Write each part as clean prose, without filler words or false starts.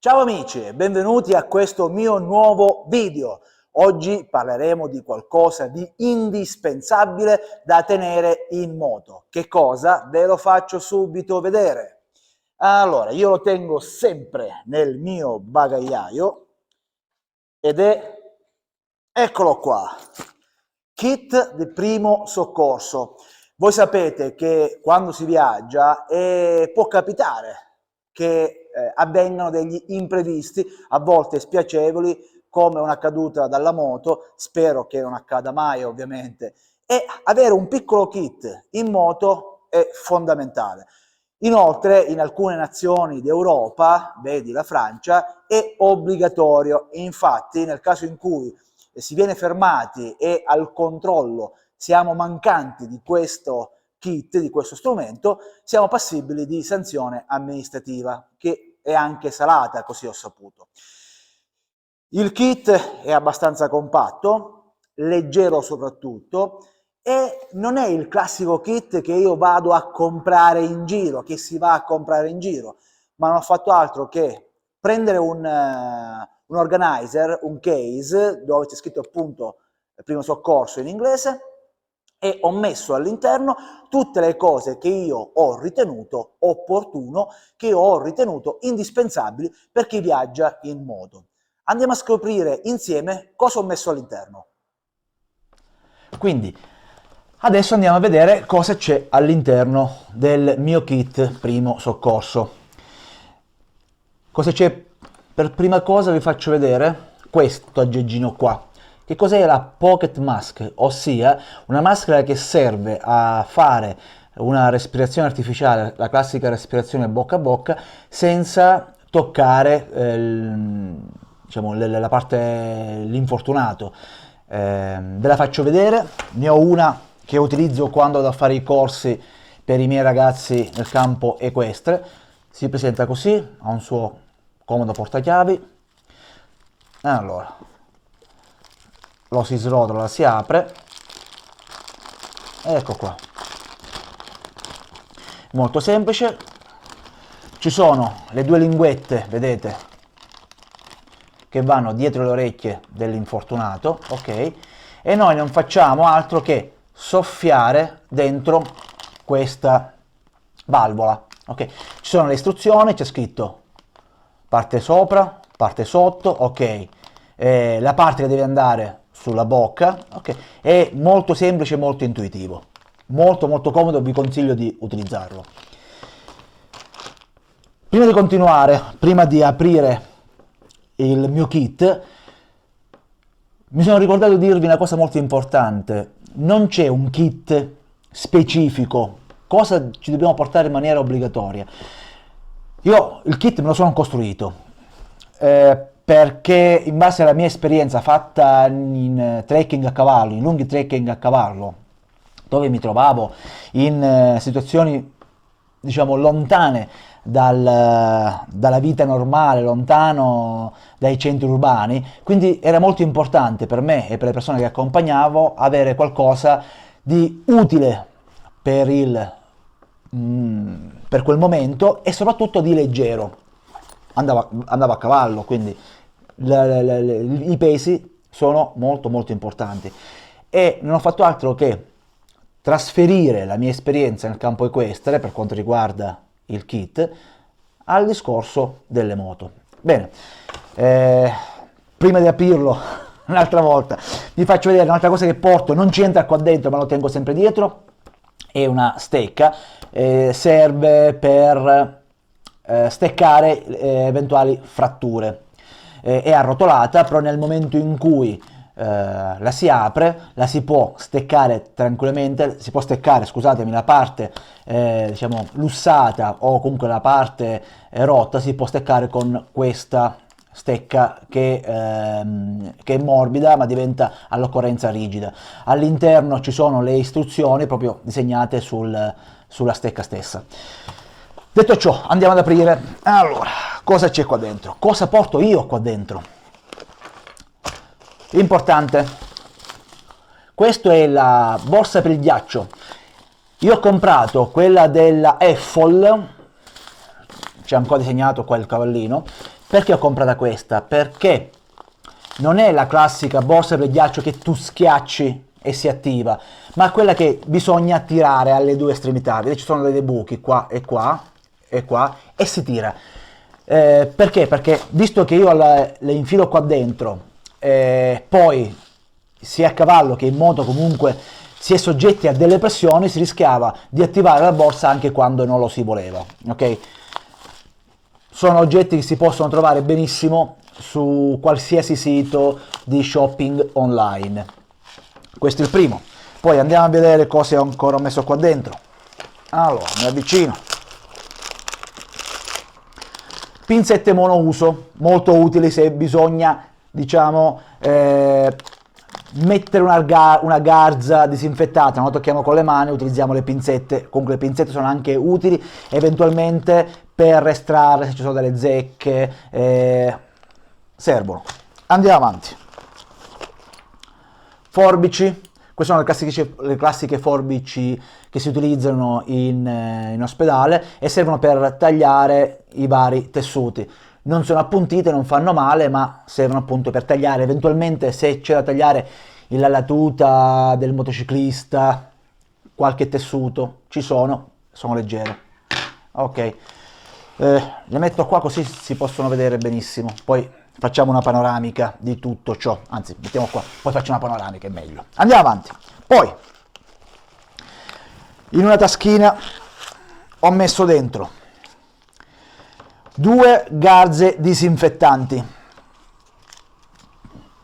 Ciao amici e benvenuti a questo mio nuovo video. Oggi parleremo di qualcosa di indispensabile da tenere in moto. Che cosa? Ve lo faccio subito vedere. Allora, io lo tengo sempre nel mio bagagliaio ed eccolo qua, kit di primo soccorso. Voi sapete che quando si viaggia può capitare che avvengano degli imprevisti, a volte spiacevoli, come una caduta dalla moto, spero che non accada mai ovviamente, e avere un piccolo kit in moto è fondamentale. Inoltre, in alcune nazioni d'Europa, vedi la Francia, è obbligatorio. Infatti, nel caso in cui si viene fermati e al controllo siamo mancanti di questo kit, di questo strumento, siamo passibili di sanzione amministrativa, che è anche salata, così ho saputo. Il kit è abbastanza compatto, leggero soprattutto, e non è il classico kit che io vado a comprare in giro, che si va a comprare in giro, ma non ho fatto altro che prendere un organizer, un case, dove c'è scritto appunto primo soccorso in inglese, e ho messo all'interno tutte le cose che io ho ritenuto opportuno, che io ho ritenuto indispensabili per chi viaggia in moto. Andiamo a scoprire insieme cosa ho messo all'interno. Quindi, adesso andiamo a vedere cosa c'è all'interno del mio kit primo soccorso. Cosa c'è? Per prima cosa vi faccio vedere questo aggeggino qua. Che cos'è la Pocket Mask? Ossia una maschera che serve a fare una respirazione artificiale, la classica respirazione bocca a bocca, senza toccare diciamo, la parte, l'infortunato. Ve la faccio vedere, ne ho una che utilizzo quando vado a fare i corsi per i miei ragazzi nel campo equestre. Si presenta così, ha un suo comodo portachiavi. Allora, lo si srotola, si apre, ecco qua, molto semplice. Ci sono le due linguette, vedete, che vanno dietro le orecchie dell'infortunato, ok? E noi non facciamo altro che soffiare dentro questa valvola, ok? Ci sono le istruzioni, c'è scritto parte sopra, parte sotto, ok? La parte che deve andare sulla bocca, ok? È molto semplice e molto intuitivo, molto comodo, vi consiglio di utilizzarlo. Prima di continuare, prima di aprire il mio kit, mi sono ricordato di dirvi una cosa molto importante: non c'è un kit specifico, cosa ci dobbiamo portare in maniera obbligatoria. Io il kit me lo sono costruito perché in base alla mia esperienza fatta in trekking a cavallo, in lunghi trekking a cavallo, dove mi trovavo in situazioni diciamo lontane dalla vita normale, lontano dai centri urbani, quindi era molto importante per me e per le persone che accompagnavo avere qualcosa di utile per per quel momento e soprattutto di leggero. Andavo a cavallo, quindi i pesi sono molto importanti e non ho fatto altro che trasferire la mia esperienza nel campo equestre per quanto riguarda il kit al discorso delle moto. Bene, prima di aprirlo un'altra volta vi faccio vedere un'altra cosa che porto, non ci entra qua dentro ma lo tengo sempre dietro, è una stecca, serve per steccare eventuali fratture. È arrotolata, però nel momento in cui la si apre, la si può steccare tranquillamente, si può steccare, scusatemi, la parte diciamo lussata o comunque la parte rotta, si può steccare con questa stecca che è morbida ma diventa all'occorrenza rigida. All'interno ci sono le istruzioni proprio disegnate sulla stecca stessa. Detto ciò, andiamo ad aprire. Allora, cosa c'è qua dentro? Cosa porto io qua dentro? Importante, questa è la borsa per il ghiaccio. Io ho comprato quella della Eiffel, c'è ancora disegnato qua il cavallino, Perché ho comprato questa? Perché non è la classica borsa per il ghiaccio che tu schiacci e si attiva, ma quella che bisogna tirare alle due estremità. Vedete, ci sono dei buchi qua e qua e qua e si tira. Perché? Perché visto che io le infilo qua dentro, poi sia a cavallo che in moto comunque si è soggetti a delle pressioni, si rischiava di attivare la borsa anche quando non lo si voleva. Ok? Sono oggetti che si possono trovare benissimo su qualsiasi sito di shopping online. Questo è il primo. Poi andiamo a vedere cosa ho ancora messo qua dentro. Allora, mi avvicino. Pinzette monouso, molto utili se bisogna, diciamo, mettere una garza disinfettata, non la tocchiamo con le mani, utilizziamo le pinzette. Comunque le pinzette sono anche utili eventualmente per estrarre se ci sono delle zecche, servono. Andiamo avanti. Forbici. Queste sono le classiche forbici che si utilizzano in ospedale e servono per tagliare i vari tessuti. Non sono appuntite, non fanno male, ma servono appunto per tagliare eventualmente se c'è da tagliare la tuta del motociclista, qualche tessuto, sono leggere. Ok, le metto qua così si possono vedere benissimo. Poi facciamo una panoramica di tutto ciò, anzi mettiamo qua, poi faccio una panoramica, è meglio. Andiamo avanti. Poi in una taschina ho messo dentro 2 garze disinfettanti,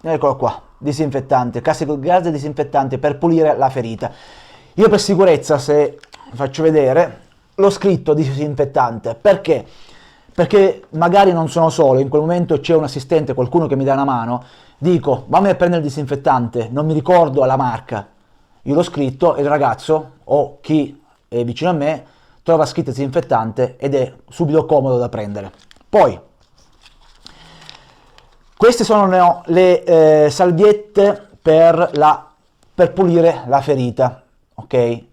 eccolo qua, disinfettante, classico garze disinfettanti per pulire la ferita. Io per sicurezza, se faccio vedere, l'ho scritto disinfettante, perché? Perché magari non sono solo, in quel momento c'è un assistente, qualcuno che mi dà una mano, dico vammi a prendere il disinfettante, non mi ricordo la marca, io l'ho scritto e il ragazzo o chi è vicino a me trova scritto disinfettante ed è subito comodo da prendere. Poi, queste sono le salviette per pulire la ferita, ok?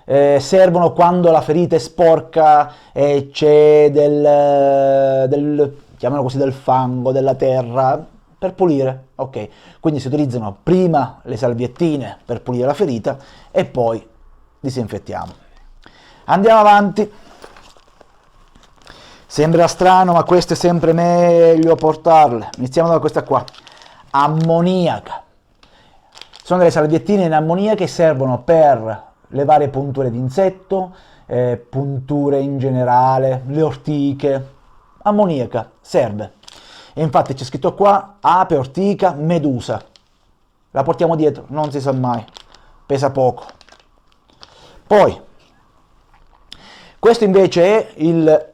Servono quando la ferita è sporca e c'è chiamiamolo così, del fango, della terra, per pulire, ok? Quindi si utilizzano prima le salviettine per pulire la ferita e poi disinfettiamo. Andiamo avanti. Sembra strano, ma questo è sempre meglio portarle. Iniziamo da questa qua. Ammoniaca. Sono delle salviettine in ammoniaca che servono per le varie punture di insetto, punture in generale, le ortiche. Ammoniaca serve. E infatti c'è scritto qua ape, ortica, medusa. La portiamo dietro, non si sa mai. Pesa poco. Poi, questo invece è il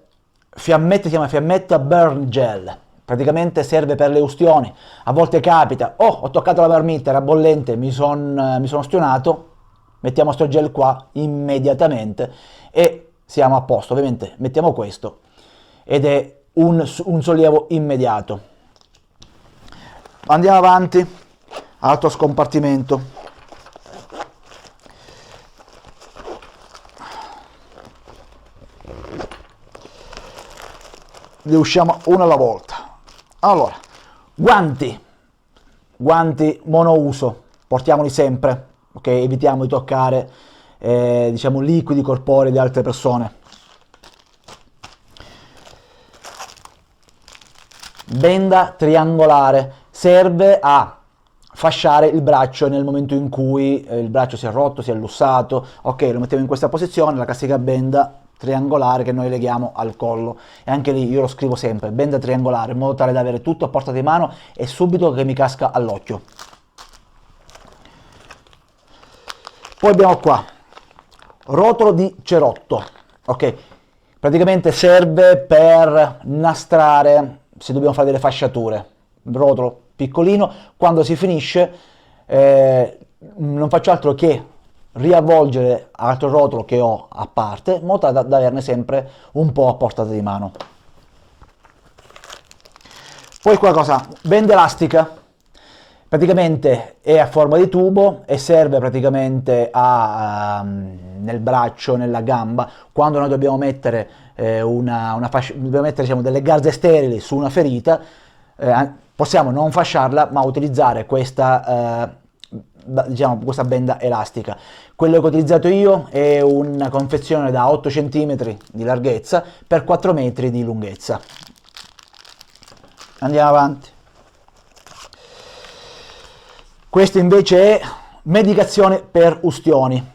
fiammetta, si chiama fiammetta burn gel. Praticamente serve per le ustioni. A volte capita, ho toccato la marmitta, era bollente, mi sono ustionato. Mettiamo sto gel qua immediatamente e siamo a posto. Ovviamente mettiamo questo ed è un sollievo immediato. Andiamo avanti, altro scompartimento. Ne usciamo una alla volta. Allora, guanti monouso, portiamoli sempre. Ok, evitiamo di toccare diciamo liquidi corporei di altre persone. Benda triangolare serve a fasciare il braccio nel momento in cui il braccio si è rotto, si è lussato. Ok, lo mettiamo in questa posizione, la classica benda triangolare che noi leghiamo al collo, e anche lì io lo scrivo sempre, benda triangolare, in modo tale da avere tutto a portata di mano e subito che mi casca all'occhio. Poi abbiamo qua rotolo di cerotto, ok? Praticamente serve per nastrare, se dobbiamo fare delle fasciature, rotolo piccolino, quando si finisce non faccio altro che riavvolgere altro rotolo che ho a parte, in modo da averne sempre un po' a portata di mano. Poi qua cosa? Benda elastica. Praticamente è a forma di tubo e serve praticamente nel braccio, nella gamba, quando noi dobbiamo mettere dobbiamo mettere, diciamo, delle garze sterili su una ferita, possiamo non fasciarla ma utilizzare questa, diciamo, questa benda elastica. Quello che ho utilizzato io è una confezione da 8 cm di larghezza per 4 metri di lunghezza. Andiamo avanti. Questo invece è medicazione per ustioni.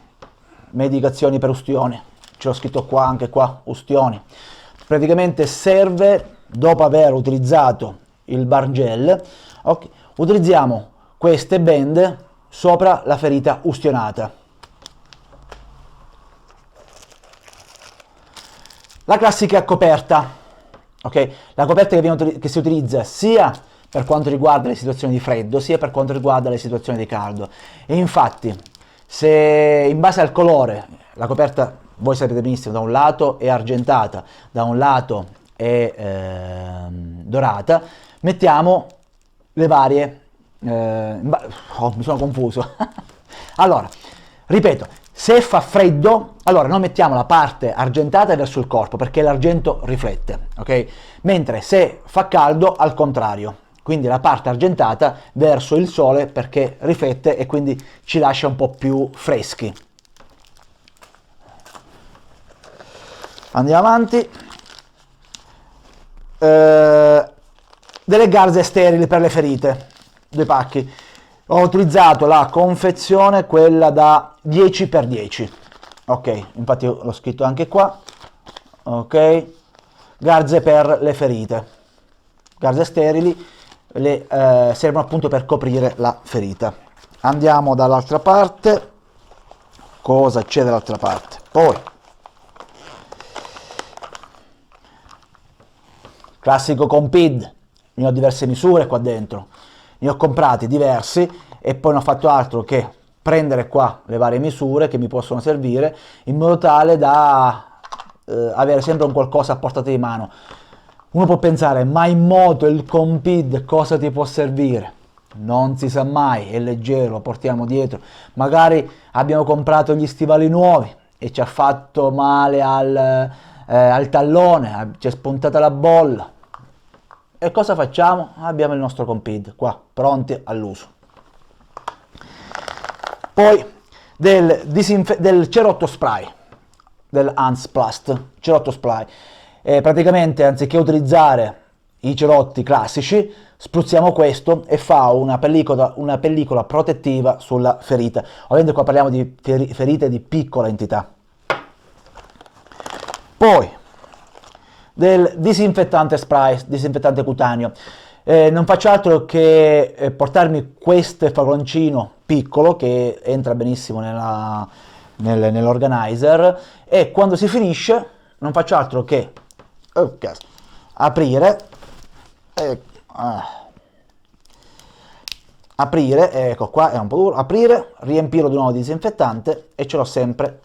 Medicazioni per ustioni. Ce l'ho scritto qua, anche qua, ustioni. Praticamente serve, dopo aver utilizzato il bargel, okay, utilizziamo queste bende sopra la ferita ustionata. La classica coperta, ok? La coperta che si utilizza sia per quanto riguarda le situazioni di freddo, sia per quanto riguarda le situazioni di caldo. E infatti, se in base al colore, la coperta, voi sapete benissimo, da un lato è argentata, da un lato è dorata, mettiamo le varie... mi sono confuso. Allora, ripeto, se fa freddo, allora noi mettiamo la parte argentata verso il corpo, perché l'argento riflette, ok? Mentre se fa caldo, al contrario. Quindi la parte argentata verso il sole perché riflette e quindi ci lascia un po' più freschi. Andiamo avanti. Delle garze sterili per le ferite, 2 pacchi. Ho utilizzato la confezione, quella da 10x10. Ok, infatti l'ho scritto anche qua. Ok, garze per le ferite. Garze sterili. Servono appunto per coprire la ferita. Andiamo dall'altra parte. Cosa c'è dall'altra parte? Poi classico Compid, ne ho diverse misure qua dentro, ne ho comprati diversi e poi non ho fatto altro che prendere qua le varie misure che mi possono servire in modo tale da avere sempre un qualcosa a portata di mano. Uno può pensare, ma in moto il Compid cosa ti può servire? Non si sa mai, è leggero, lo portiamo dietro. Magari abbiamo comprato gli stivali nuovi e ci ha fatto male al tallone, ci è spuntata la bolla. E cosa facciamo? Abbiamo il nostro Compid qua, pronti all'uso. Poi del cerotto spray, del Hansaplast cerotto spray. Praticamente anziché utilizzare i cerotti classici, spruzziamo questo e fa una pellicola protettiva sulla ferita. Ovviamente qua parliamo di ferite di piccola entità. Poi del disinfettante spray, disinfettante cutaneo. Non faccio altro che portarmi questo favoncino piccolo che entra benissimo nell'organizer e quando si finisce non faccio altro che aprire, ecco qua è un po' duro, aprire, riempirlo di nuovo di disinfettante e ce l'ho sempre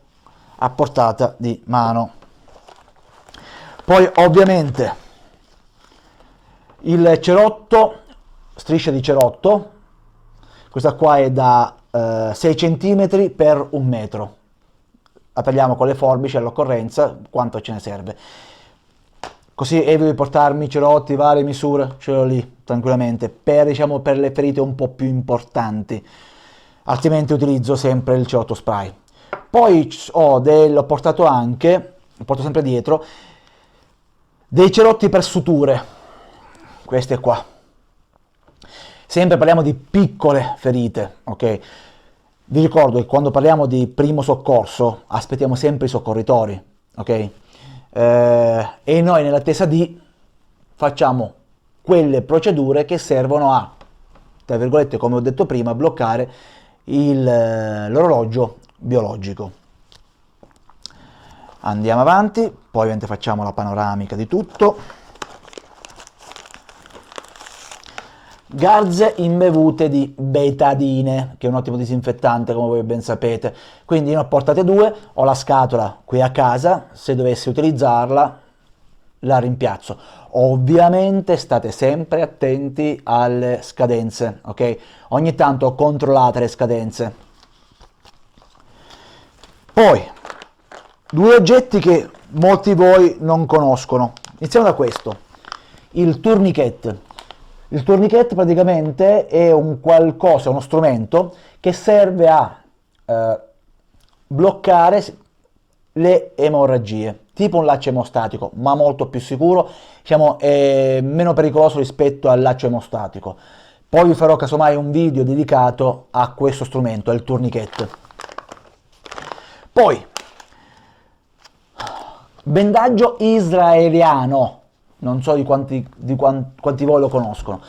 a portata di mano. Poi ovviamente il cerotto, striscia di cerotto, questa qua è da 6 cm per 1 metro. La tagliamo con le forbici all'occorrenza quanto ce ne serve. Così evito di portarmi cerotti, varie misure, ce l'ho lì tranquillamente, diciamo, per le ferite un po' più importanti. Altrimenti utilizzo sempre il cerotto spray. Poi ho portato anche, lo porto sempre dietro, dei cerotti per suture, queste qua. Sempre parliamo di piccole ferite, ok? Vi ricordo che quando parliamo di primo soccorso aspettiamo sempre i soccorritori, ok? E noi nell'attesa di facciamo quelle procedure che servono a, tra virgolette, come ho detto prima, bloccare l'orologio biologico. Andiamo avanti, poi ovviamente facciamo la panoramica di tutto. Garze imbevute di betadine, che è un ottimo disinfettante come voi ben sapete. Quindi ne ho portate 2, ho la scatola qui a casa, se dovessi utilizzarla la rimpiazzo. Ovviamente state sempre attenti alle scadenze, ok? Ogni tanto controllate le scadenze. Poi Due oggetti che molti di voi non conoscono. Iniziamo da questo, il tourniquet. Il tourniquet praticamente è un qualcosa, uno strumento che serve a bloccare le emorragie, tipo un laccio emostatico, ma molto più sicuro, diciamo, è meno pericoloso rispetto al laccio emostatico. Poi vi farò casomai un video dedicato a questo strumento, al tourniquet. Poi, bendaggio israeliano, non so di quanti voi lo conoscono.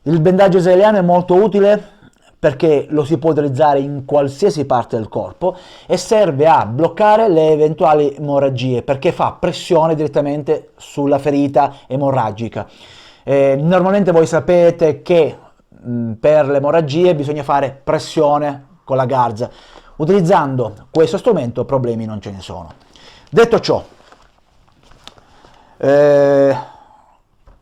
Il bendaggio israeliano è molto utile perché lo si può utilizzare in qualsiasi parte del corpo e serve a bloccare le eventuali emorragie perché fa pressione direttamente sulla ferita emorragica. Normalmente voi sapete che per le emorragie bisogna fare pressione con la garza. Utilizzando questo strumento problemi non ce ne sono. Detto ciò,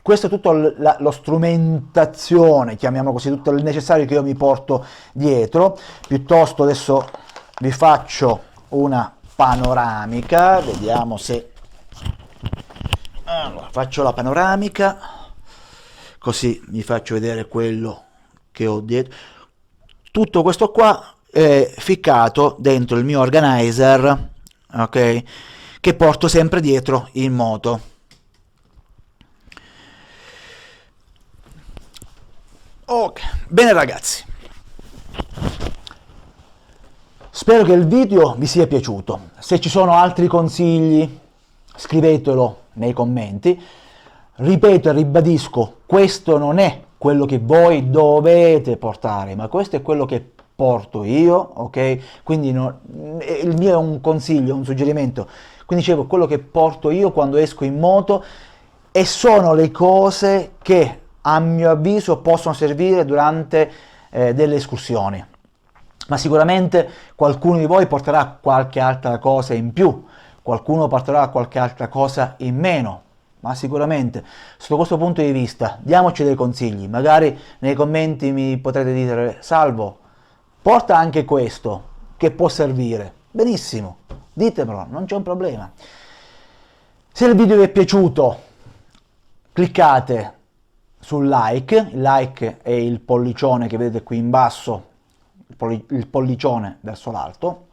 questo è tutto lo strumentazione, chiamiamolo così, tutto il necessario che io mi porto dietro. Piuttosto adesso vi faccio una panoramica, vediamo se... Allora, faccio la panoramica, così vi faccio vedere quello che ho dietro. Tutto questo qua è ficcato dentro il mio organizer, ok, che porto sempre dietro in moto. Ok, bene ragazzi, spero che il video vi sia piaciuto. Se ci sono altri consigli scrivetelo nei commenti. Ripeto e ribadisco, questo non è quello che voi dovete portare, ma questo è quello che porto io, ok? Quindi il mio è un consiglio, un suggerimento. Quindi dicevo, quello che porto io quando esco in moto, e sono le cose che a mio avviso possono servire durante delle escursioni. Ma sicuramente qualcuno di voi porterà qualche altra cosa in più, qualcuno porterà qualche altra cosa in meno, ma sicuramente sotto questo punto di vista diamoci dei consigli. Magari nei commenti mi potrete dire: Salvo, porta anche questo che può servire. Benissimo, ditemelo, non c'è un problema. Se il video vi è piaciuto, cliccate sul like. Il like è il pollicione che vedete qui in basso, il pollicione verso l'alto.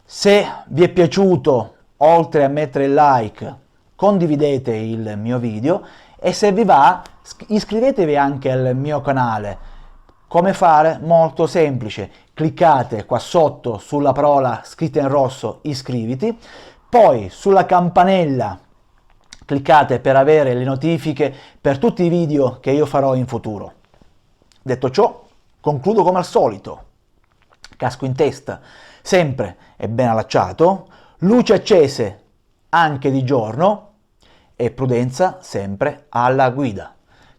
Se vi è piaciuto, oltre a mettere il like, condividete il mio video, e se vi va iscrivetevi anche al mio canale. Come fare? Molto semplice, cliccate qua sotto sulla parola scritta in rosso iscriviti, poi sulla campanella cliccate per avere le notifiche per tutti i video che io farò in futuro. Detto ciò, concludo come al solito. Casco in testa sempre e ben allacciato, luci accese anche di giorno e prudenza sempre alla guida.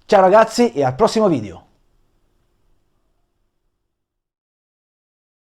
Ciao ragazzi e al prossimo video!